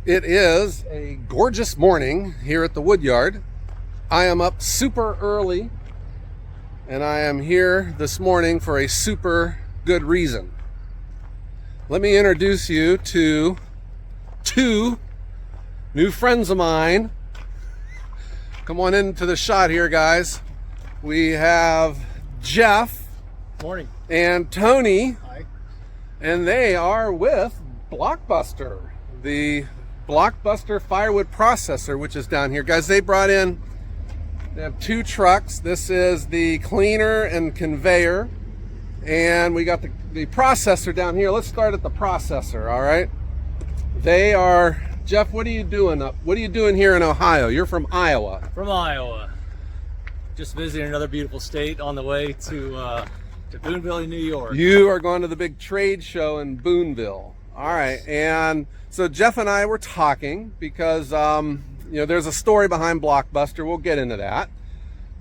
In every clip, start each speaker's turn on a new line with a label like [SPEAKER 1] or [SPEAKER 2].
[SPEAKER 1] It is a gorgeous morning here at the woodyard. I am up super early, and I am here this morning for a super good reason. Let me introduce you to two new friends of mine. Come on into the shot here, guys. We have Jeff.
[SPEAKER 2] Morning.
[SPEAKER 1] And Tony.
[SPEAKER 2] Hi.
[SPEAKER 1] And they are with Blockbuster, the Blockbuster Firewood processor, which is down here. Guys, they have two trucks. This is the cleaner and conveyor. And we got the processor down here. Let's start at the processor, all right? They are, Jeff, what are you doing here in Ohio? You're from Iowa.
[SPEAKER 2] From Iowa. Just visiting another beautiful state on the way to Boonville, New York.
[SPEAKER 1] You are going to the big trade show in Boonville. All right, and so Jeff and I were talking because there's a story behind Blockbuster. We'll get into that.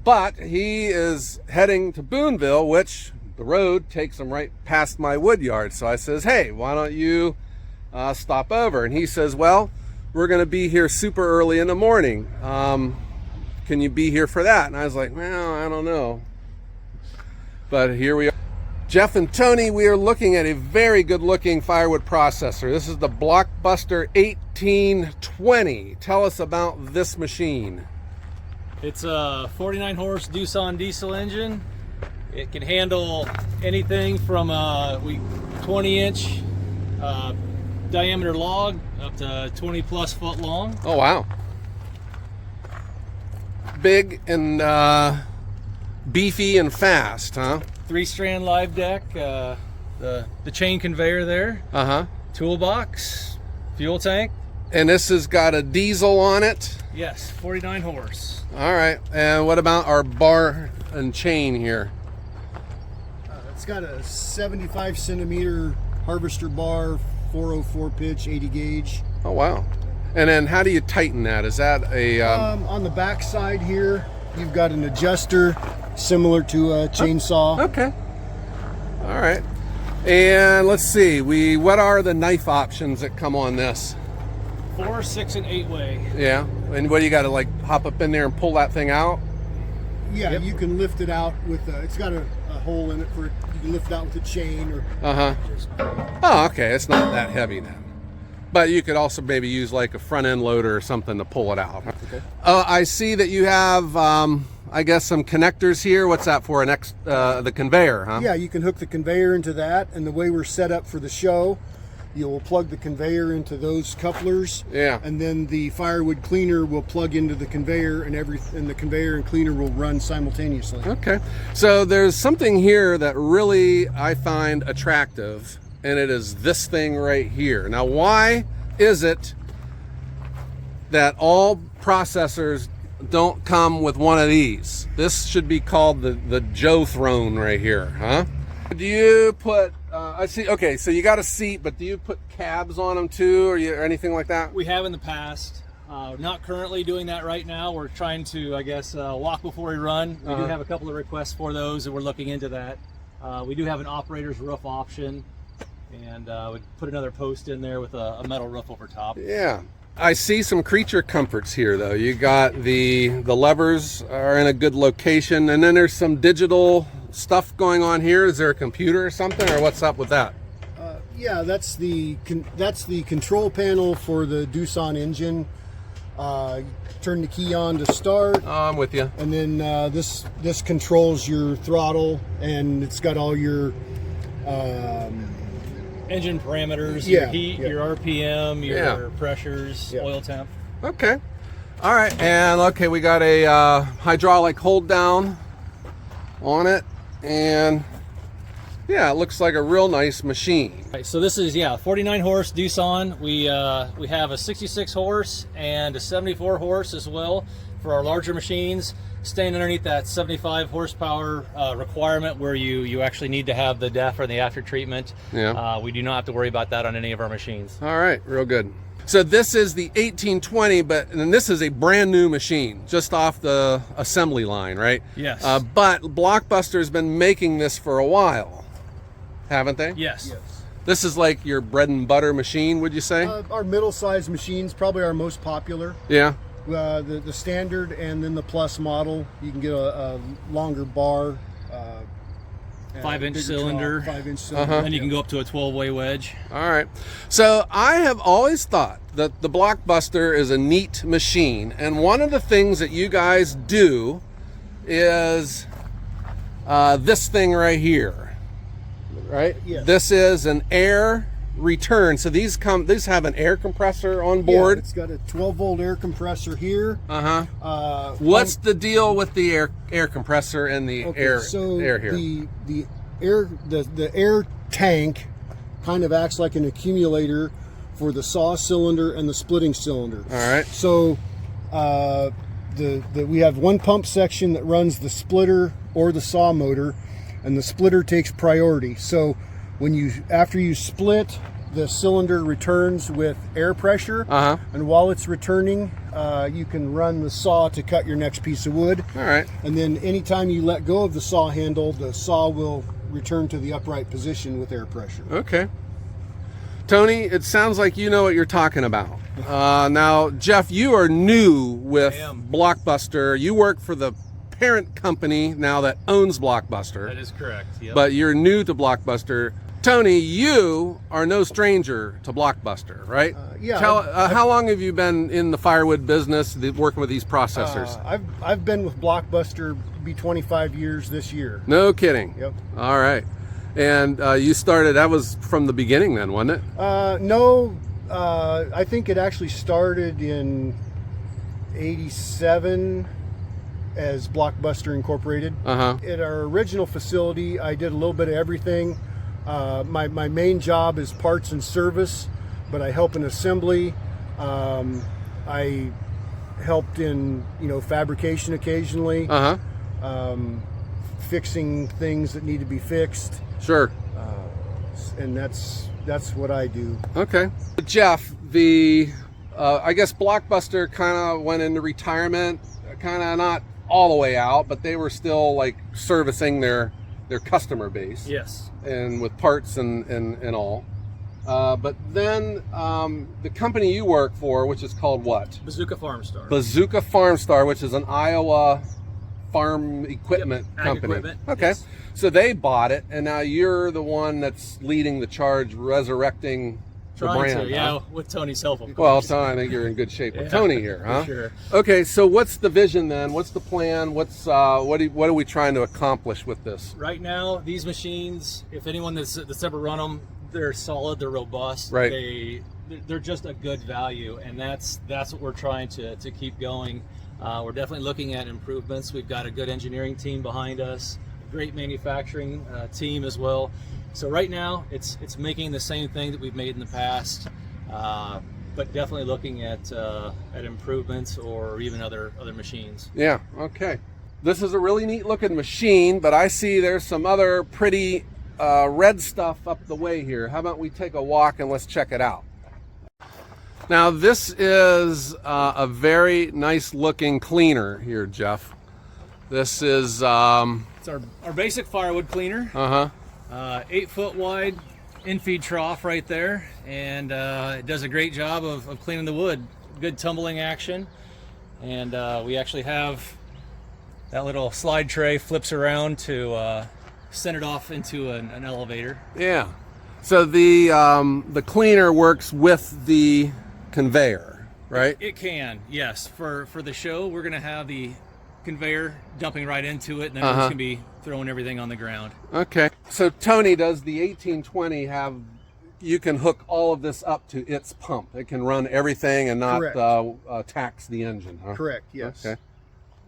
[SPEAKER 1] But he is heading to Boonville, which the road takes him right past my woodyard. So I says, hey, why don't you stop over? And he says, well, we're going to be here super early in the morning. Can you be here for that? And I was like, well, I don't know. But here we are. Jeff and Tony, we are looking at a very good looking firewood processor. This is the Blockbuster 1820. Tell us about this machine.
[SPEAKER 2] It's a 49 horse Doosan diesel engine. It can handle anything from 20-inch diameter log up to 20+ foot long.
[SPEAKER 1] Oh wow. Big and beefy and fast, huh?
[SPEAKER 2] 3-strand live deck, the chain conveyor there. Toolbox, fuel tank.
[SPEAKER 1] And this has got a diesel on it?
[SPEAKER 2] Yes, 49 horse.
[SPEAKER 1] All right, and what about our bar and chain here?
[SPEAKER 3] It's got a 75 centimeter harvester bar, 404 pitch, 80 gauge.
[SPEAKER 1] Oh wow. And then how do you tighten that? Is that a...
[SPEAKER 3] On the back side here, you've got an adjuster similar to a chainsaw.
[SPEAKER 1] Okay. All right. And let's see, what are the knife options that come on this?
[SPEAKER 2] 4, 6, and 8-way.
[SPEAKER 1] Yeah. And what do you got to like hop up in there and pull that thing out?
[SPEAKER 3] Yeah,
[SPEAKER 2] Yep.
[SPEAKER 3] You can lift it out with it's got a hole in it for you can lift it out with a chain or
[SPEAKER 1] Oh, okay. It's not that heavy then. But you could also maybe use like a front end loader or something to pull it out.
[SPEAKER 3] Okay.
[SPEAKER 1] I see that you have I guess some connectors here. What's that for? The conveyor, huh?
[SPEAKER 3] Yeah, you can hook the conveyor into that, and the way we're set up for the show, you'll plug the conveyor into those couplers.
[SPEAKER 1] Yeah.
[SPEAKER 3] And then the firewood cleaner will plug into the conveyor, and the conveyor and cleaner will run simultaneously.
[SPEAKER 1] Okay. So there's something here that really I find attractive, and it is this thing right here. Now, why is it that all processors don't come with one of these? This should be called the Joe throne right here, huh? Do you put I see, okay, so you got a seat, but do you put cabs on them too, or anything like that?
[SPEAKER 2] We have in the past. Not currently doing that right now. We're trying to, I guess, walk before we run. We do have a couple of requests for those, and we're looking into that. We do have an operator's roof option, and would put another post in there with a metal roof over top.
[SPEAKER 1] Yeah. I see some creature comforts here, though. You got the levers are in a good location, and then there's some digital stuff going on here. Is there a computer or something, or what's up with that?
[SPEAKER 3] Yeah, that's the control panel for the Doosan engine. Turn the key on to start.
[SPEAKER 1] Oh, I'm with you.
[SPEAKER 3] And then this controls your throttle, and it's got all your
[SPEAKER 2] engine parameters,
[SPEAKER 3] Yeah,
[SPEAKER 2] your heat,
[SPEAKER 3] yeah.
[SPEAKER 2] your RPM, your
[SPEAKER 1] Yeah.
[SPEAKER 2] pressures,
[SPEAKER 3] Yeah.
[SPEAKER 2] oil temp.
[SPEAKER 1] Okay. All right. And okay, we got a hydraulic hold down on it, and yeah, it looks like a real nice machine.
[SPEAKER 2] Right, so this is 49 horse Doosan. We have a 66 horse and a 74 horse as well for our larger machines, staying underneath that 75 horsepower requirement where you actually need to have the DEF or the after treatment.
[SPEAKER 1] Yeah.
[SPEAKER 2] We do not have to worry about that on any of our machines.
[SPEAKER 1] All right, real good. So this is the 1820, and this is a brand new machine, just off the assembly line, right?
[SPEAKER 2] Yes.
[SPEAKER 1] But Blockbuster's been making this for a while, haven't they?
[SPEAKER 2] Yes.
[SPEAKER 3] Yes.
[SPEAKER 1] This is like your bread and butter machine, would you say?
[SPEAKER 3] Our middle-sized machines, probably our most popular.
[SPEAKER 1] Yeah.
[SPEAKER 3] The standard and then the plus model, you can get a longer bar.
[SPEAKER 2] 5-inch cylinder.
[SPEAKER 3] 5-inch cylinder.
[SPEAKER 2] And you can go up to a 12-way wedge.
[SPEAKER 1] All right. So I have always thought that the Blockbuster is a neat machine. And one of the things that you guys do is this thing right here. Right?
[SPEAKER 3] Yes.
[SPEAKER 1] This is an air return. So these have an air compressor on board.
[SPEAKER 3] Yeah, it's got a 12-volt air compressor here.
[SPEAKER 1] What's the deal with the air compressor and the air here?
[SPEAKER 3] The air tank kind of acts like an accumulator for the saw cylinder and the splitting cylinder.
[SPEAKER 1] All right.
[SPEAKER 3] So we have one pump section that runs the splitter or the saw motor, and the splitter takes priority. So after you split, the cylinder returns with air pressure, and while it's returning, you can run the saw to cut your next piece of wood.
[SPEAKER 1] All right.
[SPEAKER 3] And then anytime you let go of the saw handle, the saw will return to the upright position with air pressure.
[SPEAKER 1] Okay. Tony, it sounds like you know what you're talking about. Now, Jeff, you are new with Blockbuster. You work for the parent company now that owns Blockbuster.
[SPEAKER 2] That is correct. Yep.
[SPEAKER 1] But you're new to Blockbuster. Tony, you are no stranger to Blockbuster, right?
[SPEAKER 3] Yeah.
[SPEAKER 1] How long have you been in the firewood business, working with these processors?
[SPEAKER 3] I've been with Blockbuster, be 25 years this year.
[SPEAKER 1] No kidding.
[SPEAKER 3] Yep.
[SPEAKER 1] All right. And you started, that was from the beginning then, wasn't it?
[SPEAKER 3] No, I think it actually started in '87 as Blockbuster Incorporated. At our original facility, I did a little bit of everything. My main job is parts and service, but I help in assembly. I helped in fabrication occasionally, fixing things that need to be fixed.
[SPEAKER 1] Sure.
[SPEAKER 3] And that's what I do.
[SPEAKER 1] Okay. Jeff, I guess Blockbuster kind of went into retirement, kind of not all the way out, but they were still like servicing their customer base.
[SPEAKER 2] Yes.
[SPEAKER 1] And with parts and all. But then the company you work for, which is called what?
[SPEAKER 2] Bazooka Farm Star.
[SPEAKER 1] Bazooka Farm Star, which is an Iowa farm equipment company.
[SPEAKER 2] Equipment.
[SPEAKER 1] Okay.
[SPEAKER 2] Yes.
[SPEAKER 1] So they bought it, and now you're the one that's leading the charge, resurrecting the brand.
[SPEAKER 2] with Tony's help, of
[SPEAKER 1] Well,
[SPEAKER 2] course.
[SPEAKER 1] Tony, I think you're in good shape with Tony here, huh?
[SPEAKER 2] Sure.
[SPEAKER 1] Okay, so what's the vision then? What's the plan? What are we trying to accomplish with this?
[SPEAKER 2] Right now, these machines, if anyone that's ever run them, they're solid, they're robust.
[SPEAKER 1] Right.
[SPEAKER 2] They're just a good value, and that's what we're trying to keep going. We're definitely looking at improvements. We've got a good engineering team behind us, a great manufacturing team as well. So right now, it's making the same thing that we've made in the past, but definitely looking at improvements or even other machines.
[SPEAKER 1] Yeah. Okay. This is a really neat looking machine, but I see there's some other pretty red stuff up the way here. How about we take a walk and let's check it out? Now this is a very nice looking cleaner here, Jeff. This is
[SPEAKER 2] It's our basic firewood cleaner. 8 foot wide infeed trough right there, and it does a great job of cleaning the wood. Good tumbling action, and we actually have that little slide tray flips around to send it off into an elevator.
[SPEAKER 1] Yeah. So the cleaner works with the conveyor, right?
[SPEAKER 2] It can, yes. For the show, we're going to have the conveyor dumping right into it, and then we're just going to be throwing everything on the ground.
[SPEAKER 1] Okay. So Tony, does the 1820 have, you can hook all of this up to its pump? It can run everything and not tax the engine, huh?
[SPEAKER 3] Correct, yes.
[SPEAKER 1] Okay.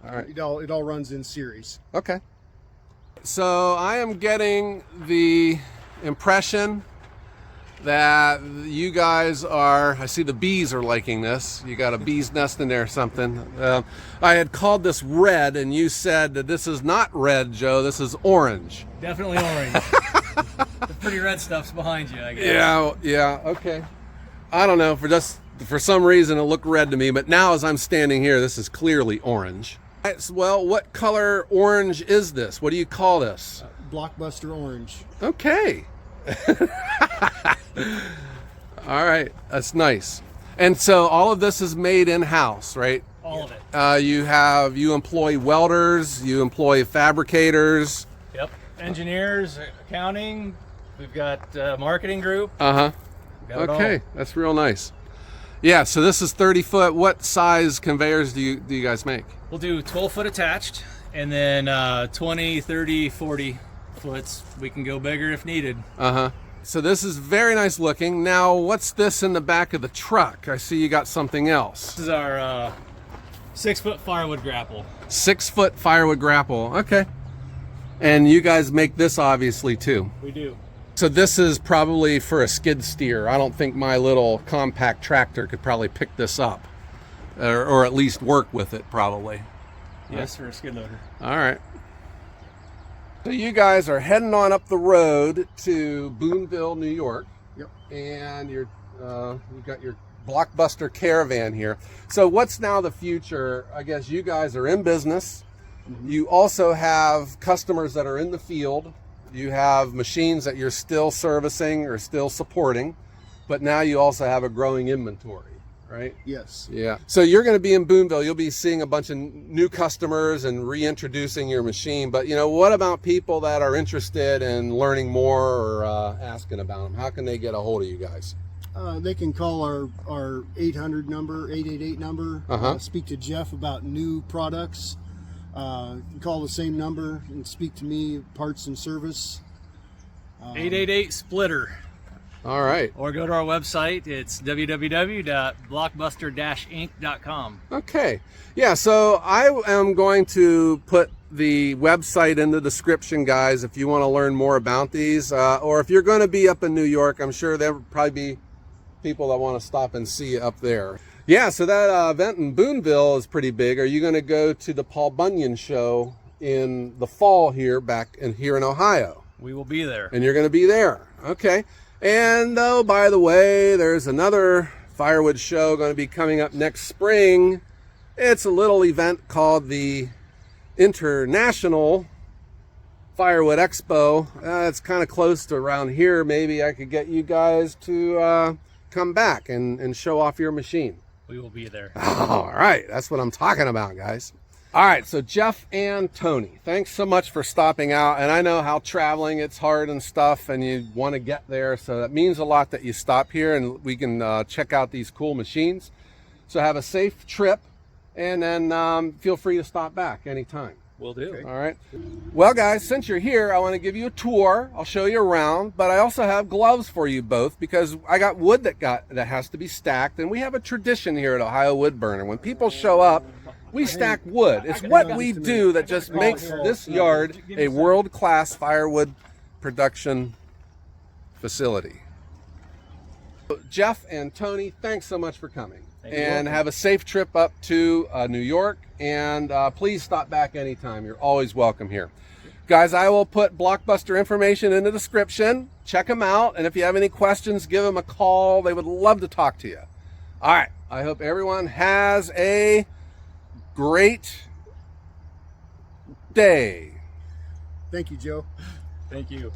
[SPEAKER 1] All right.
[SPEAKER 3] It all runs in series.
[SPEAKER 1] Okay. So I am getting the impression that you guys are, I see the bees are liking this. You got a bee's nest in there or something. I had called this red, and you said that this is not red, Joe, this is orange.
[SPEAKER 2] Definitely orange. The pretty red stuff's behind you, I guess.
[SPEAKER 1] Yeah, okay. I don't know, for some reason it looked red to me, but now as I'm standing here, this is clearly orange. Well, what color orange is this? What do you call this?
[SPEAKER 3] Blockbuster orange.
[SPEAKER 1] Okay. All right, that's nice. And so all of this is made in-house, right?
[SPEAKER 2] All of it.
[SPEAKER 1] You employ welders, you employ fabricators.
[SPEAKER 2] Yep. Engineers, accounting. We've got marketing group.
[SPEAKER 1] Okay, that's real nice. Yeah, so this is 30-foot. What size conveyors do you guys make?
[SPEAKER 2] We'll do 12-foot attached, and then 20, 30, 40 foots. We can go bigger if needed.
[SPEAKER 1] So this is very nice looking. Now, what's this in the back of the truck? I see you got something else.
[SPEAKER 2] This is our 6-foot firewood grapple.
[SPEAKER 1] 6-foot firewood grapple. Okay. And you guys make this obviously too.
[SPEAKER 2] We do.
[SPEAKER 1] So this is probably for a skid steer. I don't think my little compact tractor could probably pick this up, or at least work with it probably.
[SPEAKER 2] Yes, for a skid loader.
[SPEAKER 1] All right. So you guys are heading on up the road to Boonville, New York.
[SPEAKER 3] Yep.
[SPEAKER 1] And you've got your Blockbuster caravan here. So what's now the future? I guess you guys are in business. You also have customers that are in the field. You have machines that you're still servicing or still supporting, but now you also have a growing inventory, right?
[SPEAKER 3] Yes.
[SPEAKER 1] Yeah. So you're going to be in Boonville. You'll be seeing a bunch of new customers and reintroducing your machine. But, what about people that are interested in learning more or asking about them? How can they get a hold of you guys?
[SPEAKER 3] They can call our 800 number, 888 number, speak to Jeff about new products. Call the same number and speak to me, parts and service.
[SPEAKER 2] 888 splitter.
[SPEAKER 1] All right.
[SPEAKER 2] Or go to our website. It's www.blockbuster-inc.com.
[SPEAKER 1] Okay. Yeah, so I am going to put the website in the description, guys, if you want to learn more about these. Or if you're going to be up in New York, I'm sure there will probably be people that want to stop and see you up there. Yeah, so that event in Boonville is pretty big. Are you going to go to the Paul Bunyan show in the fall here in Ohio?
[SPEAKER 2] We will be there.
[SPEAKER 1] And you're going to be there. Okay. And oh, by the way, there's another firewood show going to be coming up next spring. It's a little event called the International Firewood Expo. It's kind of close to around here. Maybe I could get you guys to come back and show off your machine.
[SPEAKER 2] We will be there.
[SPEAKER 1] All right. That's what I'm talking about, guys. All right. So Jeff and Tony, thanks so much for stopping out. And I know how traveling, it's hard and stuff, and you want to get there. So that means a lot that you stop here and we can check out these cool machines. So have a safe trip, and then feel free to stop back anytime.
[SPEAKER 2] Will do.
[SPEAKER 3] Okay.
[SPEAKER 1] All right. Well, guys, since you're here, I want to give you a tour. I'll show you around, but I also have gloves for you both because I got wood that has to be stacked, and we have a tradition here at Ohio Wood Burner. When people show up, we stack wood. It's what we do that just makes this yard a world-class firewood production facility. Jeff and Tony, thanks so much for coming. And have a safe trip up to New York, and please stop back anytime. You're always welcome here. Guys, I will put Blockbuster information in the description. Check them out, and if you have any questions, give them a call. They would love to talk to you. All right, I hope everyone has a great day.
[SPEAKER 3] Thank you, Joe.
[SPEAKER 2] Thank you.